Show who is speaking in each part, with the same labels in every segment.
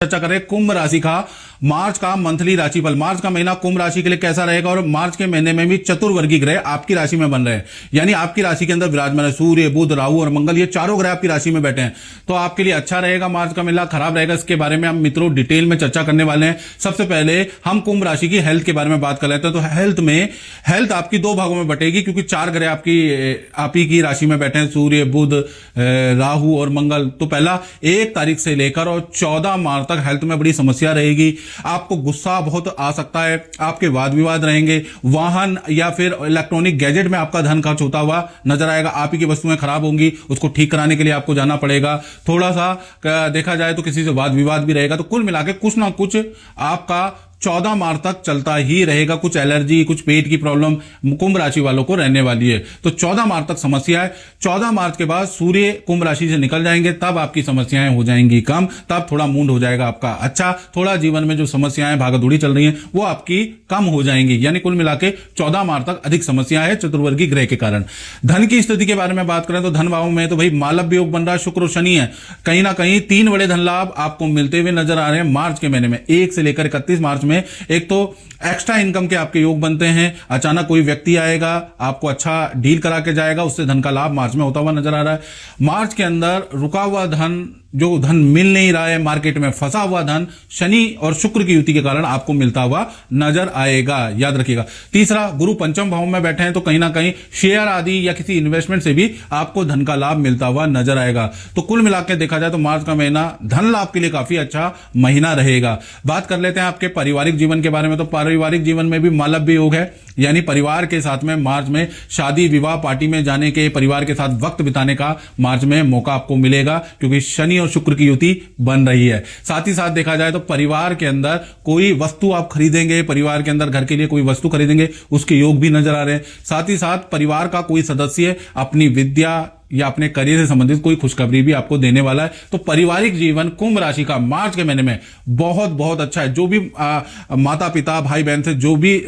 Speaker 1: चर्चा करें कुंभ राशि का मार्च का मंथली राशिफल। मार्च का महीना कुंभ राशि के लिए कैसा रहेगा और मार्च के महीने में भी चतुर्वर्गीय ग्रह आपकी राशि में बन रहे हैं, यानी आपकी राशि के अंदर विराजमान है सूर्य, बुध, राहु और मंगल, ये चारों ग्रह आपकी राशि में बैठे हैं। तो आपके लिए अच्छा रहेगा मार्च का महीना, खराब रहेगा, इसके बारे में हम मित्रों डिटेल में चर्चा करने वाले हैं। सबसे पहले हम कुंभ राशि की हेल्थ के बारे में बात कर लेते हैं। तो हेल्थ आपकी दो भागों में बटेगी, क्योंकि चार ग्रह आप ही की राशि में बैठे हैं, सूर्य, बुध, राहु और मंगल। तो पहला 1 तारीख से लेकर और 14 मार्च तक हेल्थ में बड़ी समस्या रहेगी। आपको गुस्सा बहुत आ सकता है, आपके वाद विवाद रहेंगे, वाहन या फिर इलेक्ट्रॉनिक गैजेट में आपका धन खर्च होता हुआ नजर आएगा, आप ही की वस्तुएं खराब होंगी, उसको ठीक कराने के लिए आपको जाना पड़ेगा। थोड़ा सा देखा जाए तो किसी से वाद विवाद भी रहेगा। तो कुल मिला के कुछ ना कुछ आपका 14 मार्च तक चलता ही रहेगा। कुछ एलर्जी, कुछ पेट की प्रॉब्लम कुंभ राशि वालों को रहने वाली है। तो 14 मार्च तक समस्या है। 14 मार्च के बाद सूर्य कुंभ राशि से निकल जाएंगे, तब आपकी समस्याएं हो जाएंगी कम, तब थोड़ा मूड हो जाएगा आपका अच्छा। थोड़ा जीवन में जो समस्याएं भागदौड़ी चल रही हैं वो आपकी कम हो जाएंगी। यानी कुल मिला के 14 मार्च तक अधिक समस्या है चतुर्वर्गीय ग्रह के कारण। धन की स्थिति के बारे में बात करें तो धन भाव में तो भाई मालव्य योग बन रहा है, शुक्र और शनि है। कहीं ना कहीं 3 बड़े धन लाभ आपको मिलते हुए नजर आ रहे हैं मार्च के महीने में। 1 से लेकर 31 मार्च में एक तो एक्स्ट्रा इनकम के आपके योग बनते हैं, अचानक कोई व्यक्ति आएगा, आपको अच्छा डील करा के जाएगा, उससे धन का लाभ मार्च में होता हुआ नजर आ रहा है। मार्च के अंदर रुका हुआ धन, जो धन मिल नहीं रहा है, मार्केट में फंसा हुआ धन शनि और शुक्र की युति के कारण आपको मिलता हुआ नजर आएगा, याद रखिएगा। तीसरा, गुरु पंचम भाव में बैठे हैं तो कहीं ना कहीं शेयर आदि या किसी इन्वेस्टमेंट से भी आपको धन का लाभ मिलता हुआ नजर आएगा। तो कुल मिलाकर देखा जाए तो मार्च का महीना धन लाभ के लिए काफी अच्छा महीना रहेगा। बात कर लेते हैं आपके पारिवारिक जीवन के बारे में। तो पारिवारिक जीवन में भी मालव्य योग है, यानी परिवार के साथ में मार्च में शादी विवाह पार्टी में जाने के, परिवार के साथ वक्त बिताने का मार्च में मौका आपको मिलेगा, क्योंकि शनि और शुक्र की युति बन रही है। साथ ही साथ देखा जाए तो परिवार के अंदर कोई वस्तु आप खरीदेंगे, परिवार के अंदर घर के लिए कोई वस्तु खरीदेंगे, उसके योग भी नजर आ रहे हैं। साथ ही साथ परिवार का कोई सदस्य अपनी विद्या या अपने करियर से संबंधित कोई खुशखबरी भी आपको देने वाला है। तो पारिवारिक जीवन कुंभ राशि का मार्च के महीने में बहुत बहुत अच्छा है। जो भी माता पिता भाई बहन से जो भी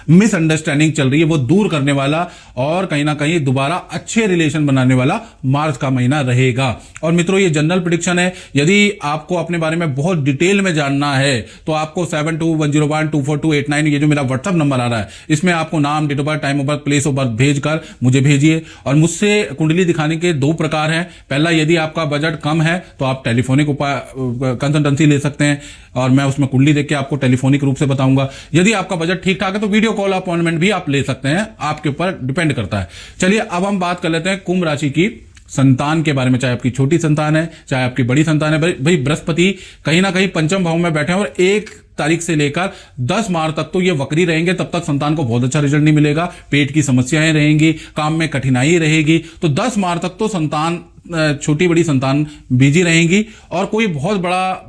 Speaker 1: मिसअंडरस्टैंडिंग चल रही है वो दूर करने वाला और कहीं ना कहीं दोबारा अच्छे रिलेशन बनाने वाला मार्च का महीना रहेगा। और मित्रों, ये जनरल प्रेडिक्शन है। यदि आपको अपने बारे में बहुत डिटेल में जानना है तो आपको 7210124289 ये जो मेरा व्हाट्सएप नंबर आ रहा है, इसमें आपको नाम, date of birth, time of birth, place of birth भेजकर मुझे भेजिए। और मुझसे कुंडली दिखाने के 2 प्रकार हैं। पहला, यदि आपका बजट कम है तो आप टेलीफोनिक कंसल्टेंसी ले सकते हैं और मैं उसमें कुंडली देख के आपको टेलीफोनिक रूप से बताऊंगा। यदि आपका बजट ठीक ठाक है तो वीडियो कॉल अपॉइंटमेंट भी आप ले सकते हैं, आपके ऊपर डिपेंड करता है। चलिए अब हम बात कर लेते हैं कुंभ राशि की संतान के बारे में। चाहे आपकी छोटी संतान है, चाहे आपकी बड़ी संतान है, भाई बृहस्पति कहीं ना कहीं पंचम भाव में बैठे हैं और 1 तारीख से लेकर 10 मार्च तक तो ये वक्री रहेंगे। तब तक संतान को बहुत अच्छा रिजल्ट नहीं मिलेगा, पेट की समस्याएं रहेंगी, काम में कठिनाई रहेगी। तो 10 मार्च तक तो संतान, छोटी बड़ी संतान बिजी रहेंगी और कोई बहुत बड़ा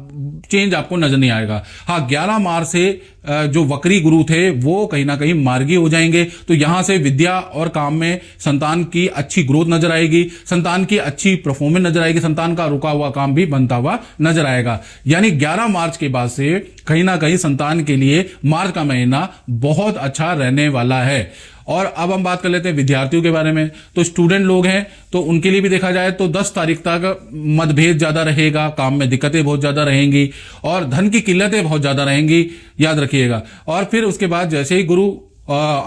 Speaker 1: चेंज आपको नजर नहीं आएगा। हाँ, 11 मार्च से जो वक्री गुरु थे वो कहीं ना कहीं मार्गी हो जाएंगे। तो यहां से विद्या और काम में संतान की अच्छी ग्रोथ नजर आएगी, संतान की अच्छी परफॉर्मेंस नजर आएगी, संतान का रुका हुआ काम भी बनता हुआ नजर आएगा। यानी 11 मार्च के बाद से कहीं ना कहीं संतान के लिए मार्च का महीना बहुत अच्छा रहने वाला है। और अब हम बात कर लेते हैं विद्यार्थियों के बारे में। तो स्टूडेंट लोग हैं तो उनके लिए भी देखा जाए तो 10 तारीख तक मतभेद ज्यादा रहेगा, काम में दिक्कतें बहुत ज्यादा रहेंगी और धन की किल्लतें बहुत ज्यादा रहेंगी, याद रखिएगा। और फिर उसके बाद जैसे ही गुरु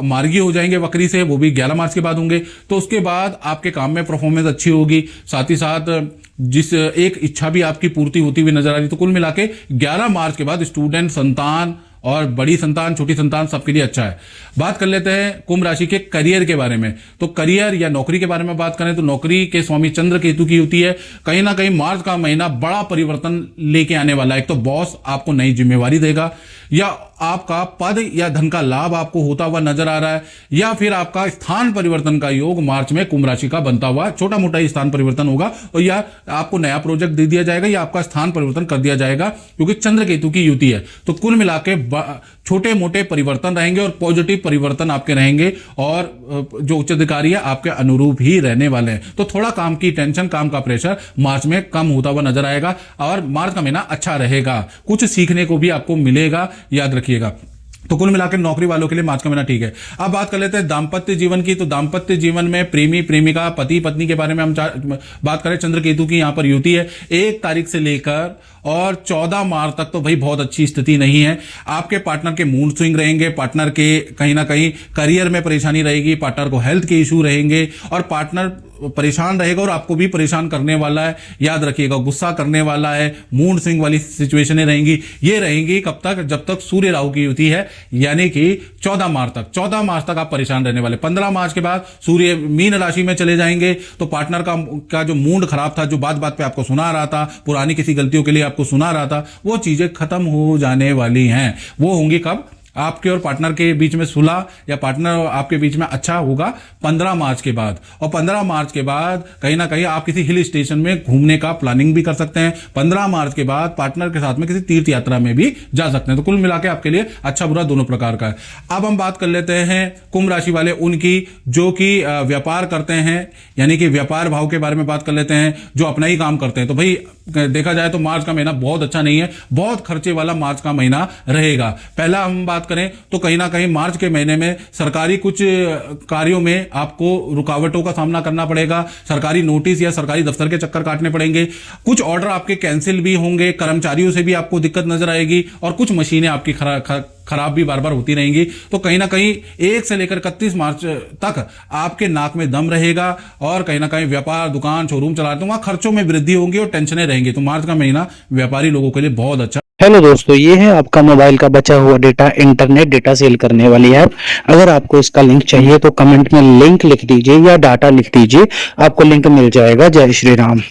Speaker 1: मार्गी हो जाएंगे वक्री से, वो भी 11 मार्च के बाद होंगे, तो उसके बाद आपके काम में परफॉर्मेंस अच्छी होगी। साथ ही साथ जिस एक इच्छा भी आपकी पूर्ति होती हुई नजर आ रही। तो कुल मिला के 11 मार्च के बाद स्टूडेंट, संतान और बड़ी संतान, छोटी संतान सबके लिए अच्छा है। बात कर लेते हैं कुंभ राशि के करियर के बारे में। तो करियर या नौकरी के बारे में बात करें तो नौकरी के स्वामी चंद्र केतु की होती है। कहीं ना कहीं मार्च का महीना बड़ा परिवर्तन लेके आने वाला है। एक तो बॉस आपको नई जिम्मेवारी देगा, या आपका पद या धन का लाभ आपको होता हुआ नजर आ रहा है, या फिर आपका स्थान परिवर्तन का योग मार्च में कुंभ राशि का बनता हुआ, छोटा मोटा ही स्थान परिवर्तन होगा और या आपको नया प्रोजेक्ट दे दिया जाएगा या आपका स्थान परिवर्तन कर दिया जाएगा, क्योंकि चंद्र केतु की युति है। तो कुल मिला के छोटे मोटे परिवर्तन रहेंगे और पॉजिटिव परिवर्तन आपके रहेंगे और जो उच्च अधिकारी है आपके अनुरूप ही रहने वाले हैं। तो थोड़ा काम की टेंशन, काम का प्रेशर मार्च में कम होता हुआ नजर आएगा और मार्च का महीना अच्छा रहेगा। कुछ सीखने को भी आपको मिलेगा, याद रखिएगा। तो कुल मिलाकर नौकरी वालों के लिए मार्च का महीना ठीक है। अब बात कर लेते हैं दाम्पत्य जीवन की। तो दाम्पत्य जीवन में प्रेमी प्रेमिका, पति पत्नी के बारे में हम बात करें, चंद्र केतु की यहां पर युति है। 1 तारीख से लेकर और 14 मार्च तक तो भाई बहुत अच्छी स्थिति नहीं है। आपके पार्टनर के मूड स्विंग रहेंगे, पार्टनर के कहीं ना कहीं करियर में परेशानी रहेगी, पार्टनर को हेल्थ के इशू रहेंगे और पार्टनर परेशान रहेगा और आपको भी परेशान करने वाला है। याद रखिएगा, गुस्सा करने वाला है, मूड स्विंग वाली सिचुएशनें रहेंगी। ये रहेंगी कब तक? जब तक सूर्य राहु की युति है, यानी कि 14 मार्च तक। 14 मार्च तक आप परेशान रहने वाले। 15 मार्च के बाद सूर्य मीन राशि में चले जाएंगे, तो पार्टनर का जो मूड खराब था, जो बात बात पे आपको सुना रहा था, पुरानी किसी गलतियों के लिए आपको सुना रहा था, वो चीजें खत्म हो जाने वाली हैं। वो होंगी कब? आपके और पार्टनर के बीच में सुलह या पार्टनर आपके बीच में अच्छा होगा 15 मार्च के बाद। और 15 मार्च के बाद कहीं ना कहीं आप किसी हिल स्टेशन में घूमने का प्लानिंग भी कर सकते हैं। 15 मार्च के बाद पार्टनर के साथ में किसी तीर्थ यात्रा में भी जा सकते हैं। तो कुल मिला के आपके लिए अच्छा बुरा दोनों प्रकार का है। अब हम बात कर लेते हैं कुंभ राशि वाले उनकी, जो कि व्यापार करते हैं, यानी कि व्यापार भाव के बारे में बात कर लेते हैं, जो अपना ही काम करते हैं। तो भाई देखा जाए तो मार्च का महीना बहुत अच्छा नहीं है, बहुत खर्चे वाला मार्च का महीना रहेगा। पहला हम बात करें तो कहीं ना कहीं मार्च के महीने में सरकारी कुछ कार्यों में आपको रुकावटों का सामना करना पड़ेगा। सरकारी नोटिस या सरकारी दफ्तर के चक्कर काटने पड़ेंगे। कुछ ऑर्डर आपके कैंसिल भी होंगे, कर्मचारियों से भी आपको दिक्कत नजर आएगी और कुछ मशीनें आपकी खराब भी बार बार होती रहेंगी। तो कहीं ना कहीं 1 से लेकर 31 मार्च तक आपके नाक में दम रहेगा और कहीं ना कहीं व्यापार, दुकान, शोरूम चलाते हैं, वहां खर्चों में वृद्धि होगी और टेंशनें रहेंगी। तो मार्च का महीना व्यापारी लोगों के लिए बहुत अच्छा।
Speaker 2: हेलो दोस्तों, ये है आपका मोबाइल का बचा हुआ डेटा, इंटरनेट डेटा सेल करने वाली ऐप। अगर आपको इसका लिंक चाहिए तो कमेंट में लिंक लिख दीजिए या डाटा लिख दीजिए, आपको लिंक मिल जाएगा। जय श्री राम।